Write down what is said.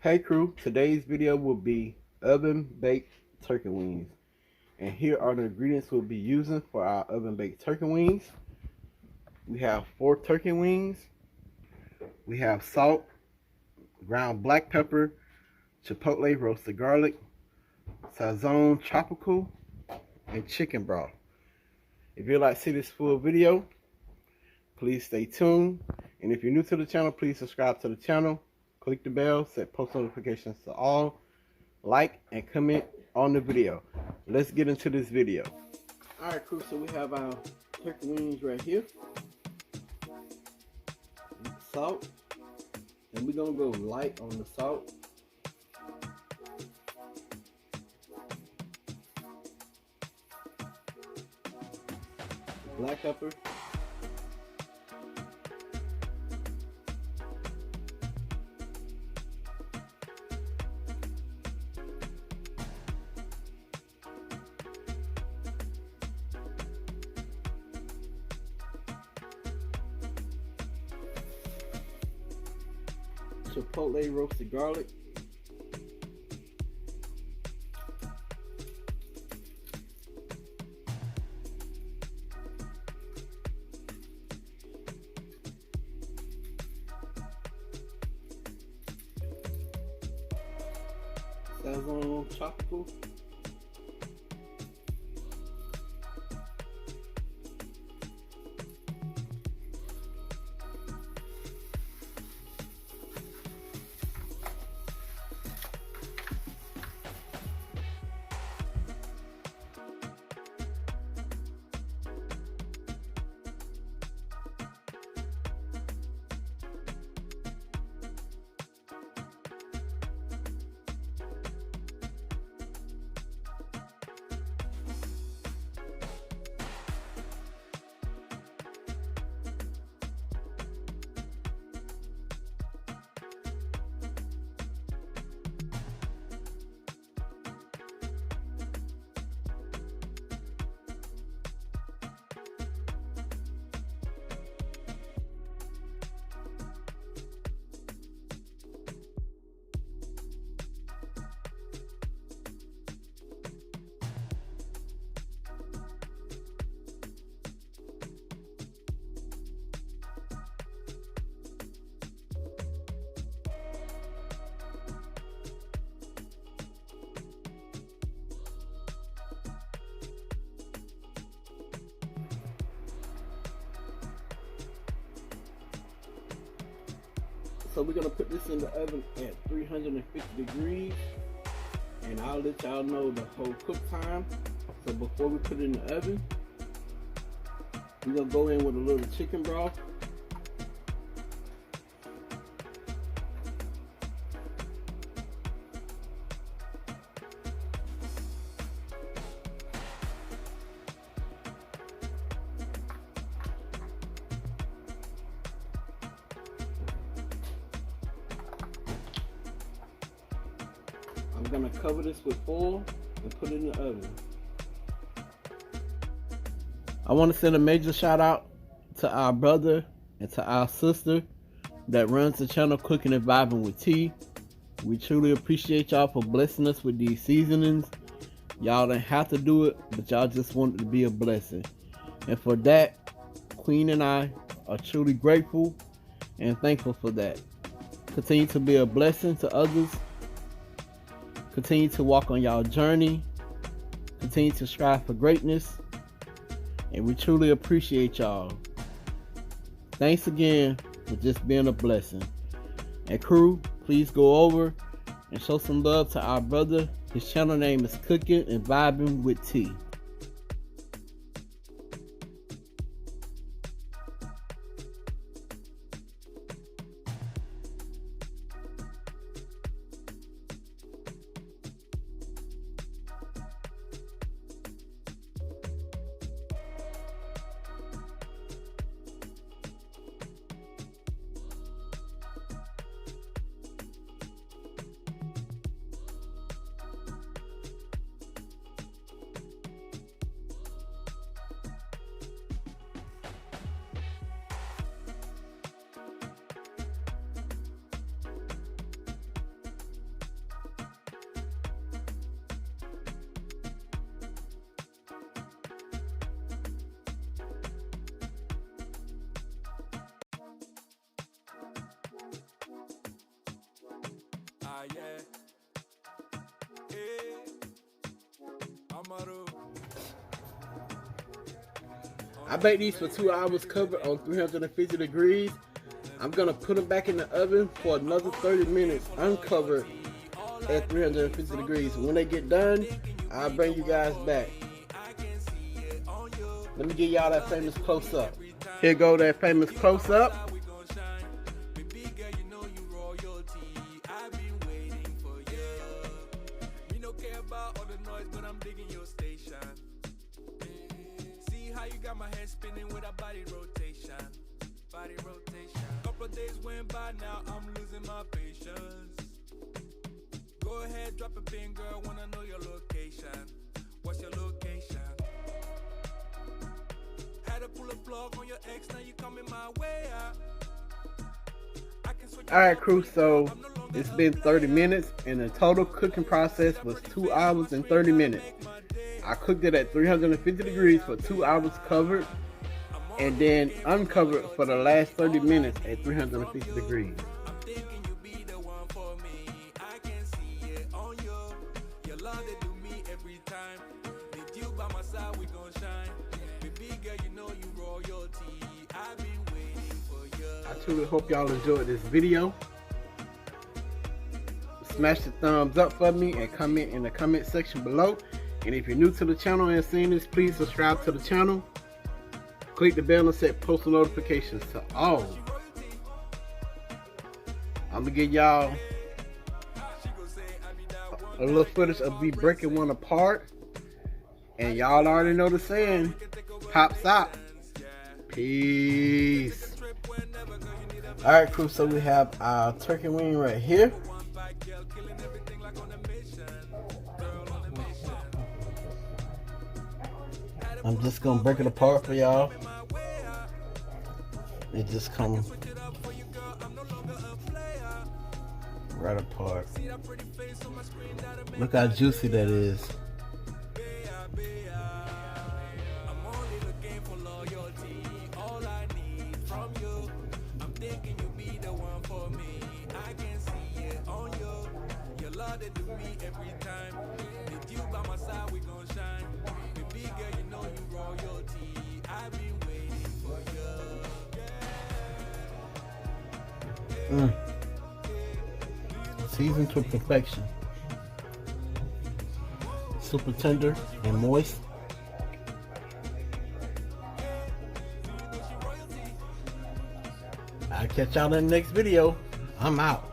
Hey crew, today's video will be oven baked turkey wings. And here are the ingredients we'll be using for our oven baked turkey wings. We have 4 turkey wings. We have salt, ground black pepper, chipotle roasted garlic, Sazon tropical, and chicken broth. If you'd like to see this full video, please stay tuned. And if you're new to the channel, please subscribe to the channel. Click the bell, set post notifications to all, like and comment on the video. Let's get into this video. Alright crew, so we have our turkey wings right here. Salt. And we're gonna go light on the salt. Black pepper. Chipotle roasted garlic. Sazon tropical. So we're gonna put this in the oven at 350 degrees, and I'll let y'all know the whole cook time. So before we put it in the oven, we're gonna go in with a little chicken broth. I'm gonna cover this with foil and put it in the oven. I want to send a major shout out to our brother and to our sister that runs the channel Cooking and Vibing with T. We truly appreciate y'all for blessing us with these seasonings. Y'all didn't have to do it, but y'all just wanted to be a blessing. And for that, Queen and I are truly grateful and thankful for that. Continue to be a blessing to others. Continue to walk on y'all journey. Continue to strive for greatness. And we truly appreciate y'all. Thanks again for just being a blessing. And crew, please go over and show some love to our brother. His channel name is Cooking and Vibing with T. I baked these for 2 hours covered on 350 degrees. I'm gonna put them back in the oven for another 30 minutes uncovered at 350 degrees. When they get done, I'll bring you guys back. Let me give y'all that famous close-up. Here go that famous close-up. Got my head spinning with a body rotation. Couple of days went by, now I'm losing my patience. Go ahead, drop a pin, girl, wanna know your location. What's your location? Had to pull a plug on your ex, now you coming my way out. Alright crew, so it's been 30 minutes and the total cooking process was 2 hours and 30 minutes. I cooked it at 350 degrees for 2 hours covered and then uncovered for the last 30 minutes at 350 degrees. I truly hope y'all enjoyed this video. Smash the thumbs up for me and comment in the comment section below. And if you're new to the channel and seeing this, please subscribe to the channel. Click the bell and set post notifications to all. I'm gonna give y'all a little footage of me breaking one apart. And y'all already know the saying, pops out. Peace. Alright crew, so we have our turkey wing right here. I'm just gonna break it apart for y'all. It just comes right apart. Look how juicy that is. Seasoned to perfection. Super tender and moist. I'll catch y'all in the next video. I'm out.